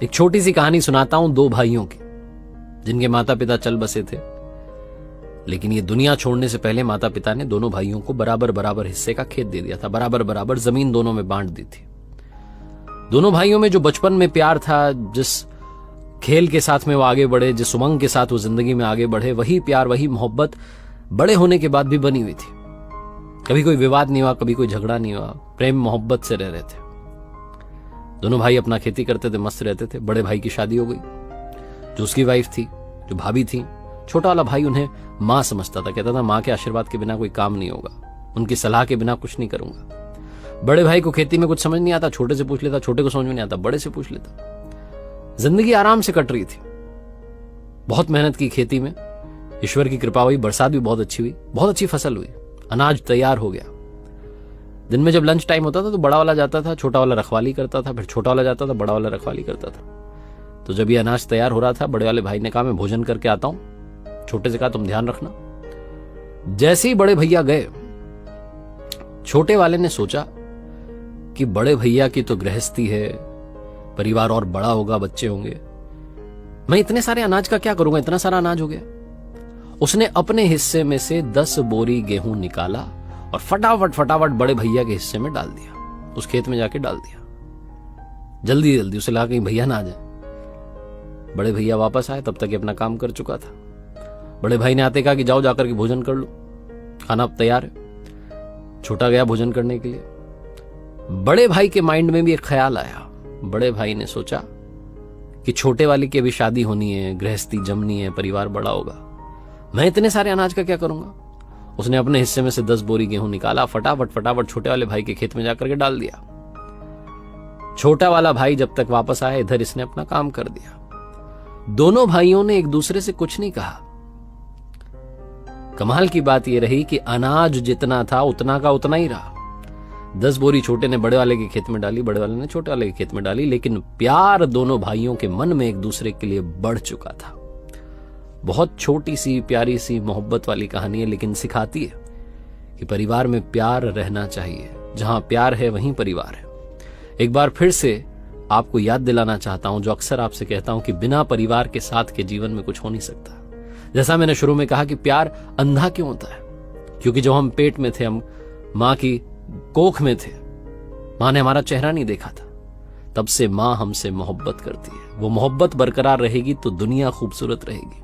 एक छोटी सी कहानी सुनाता हूं दो भाइयों की, जिनके माता पिता चल बसे थे, लेकिन ये दुनिया छोड़ने से पहले माता पिता ने दोनों भाइयों को बराबर बराबर हिस्से का खेत दे दिया था, बराबर बराबर जमीन दोनों में बांट दी थी। दोनों भाइयों में जो बचपन में प्यार था, जिस खेल के साथ में वो आगे बढ़े, जिस उमंग के साथ वो जिंदगी में आगे बढ़े, वही प्यार वही मोहब्बत बड़े होने के बाद भी बनी हुई थी। कभी कोई विवाद नहीं हुआ, कभी कोई झगड़ा नहीं हुआ, प्रेम मोहब्बत से रह रहे थे। दोनों भाई अपना खेती करते थे, मस्त रहते थे। बड़े भाई की शादी हो गई, जो उसकी वाइफ थी, जो भाभी थी। छोटा वाला भाई उन्हें मां समझता था, कहता था मां के आशीर्वाद के बिना कोई काम नहीं होगा, उनकी सलाह के बिना कुछ नहीं करूंगा। बड़े भाई को खेती में कुछ समझ नहीं आता, छोटे से पूछ लेता, छोटे को समझ में नहीं आता, बड़े से पूछ लेता। जिंदगी आराम से कट रही थी। बहुत मेहनत की खेती में, ईश्वर की कृपा हुई, बरसात भी बहुत अच्छी हुई, बहुत अच्छी फसल हुई, अनाज तैयार हो गया। दिन में जब लंच टाइम होता था तो बड़ा वाला जाता था, छोटा वाला रखवाली करता था, फिर छोटा वाला जाता था, बड़ा वाला रखवाली करता था। तो जब ये अनाज तैयार हो रहा था, बड़े वाले भाई ने कहा मैं भोजन करके आता हूं। छोटे से कहा तुम ध्यान रखना। जैसे ही बड़े भैया गए, छोटे वाले ने सोचा कि बड़े भैया की तो गृहस्थी है, परिवार और बड़ा होगा, बच्चे होंगे, मैं इतने सारे अनाज का क्या करूंगा, इतना सारा अनाज हो गया। उसने अपने हिस्से में से 10 बोरी गेहूं निकाला और फटाफट फटाफट बड़े भैया के हिस्से में डाल दिया, उस खेत में जाके डाल दिया। जल्दी जल्दी उसे लगा कहीं भैया ना आ जाए। बड़े भैया वापस आए, तब तक ये अपना काम कर चुका था। बड़े भाई ने आते कहा कि जाओ जाकर के भोजन कर लो, खाना अब तैयार है। छोटा गया भोजन करने के लिए। बड़े भाई के माइंड में भी एक ख्याल आया। बड़े भाई ने सोचा कि छोटे वाले की अभी शादी होनी है, गृहस्थी जमनी है, परिवार बड़ा होगा, मैं इतने सारे अनाज का क्या करूंगा। उसने अपने हिस्से में से 10 बोरी गेहूं निकाला, फटाफट फटाफट छोटे वाले भाई के खेत में जाकर के डाल दिया। छोटा वाला भाई जब तक वापस आया, इधर इसने अपना काम कर दिया। दोनों भाइयों ने एक दूसरे से कुछ नहीं कहा। कमाल की बात यह रही कि अनाज जितना था उतना का उतना ही रहा। 10 बोरी छोटे ने बड़े वाले के खेत में डाली, बड़े वाले ने छोटे वाले के खेत में डाली, लेकिन प्यार दोनों भाइयों के मन में एक दूसरे के लिए बढ़ चुका था। बहुत छोटी सी प्यारी सी मोहब्बत वाली कहानी है, लेकिन सिखाती है कि परिवार में प्यार रहना चाहिए। जहां प्यार है वहीं परिवार है। एक बार फिर से आपको याद दिलाना चाहता हूं, जो अक्सर आपसे कहता हूं कि बिना परिवार के साथ के जीवन में कुछ हो नहीं सकता। जैसा मैंने शुरू में कहा कि प्यार अंधा क्यों होता है, क्योंकि जब हम पेट में थे, हम मां की कोख में थे, मां ने हमारा चेहरा नहीं देखा था, तब से मां हमसे मोहब्बत करती है। वो मोहब्बत बरकरार रहेगी तो दुनिया खूबसूरत रहेगी।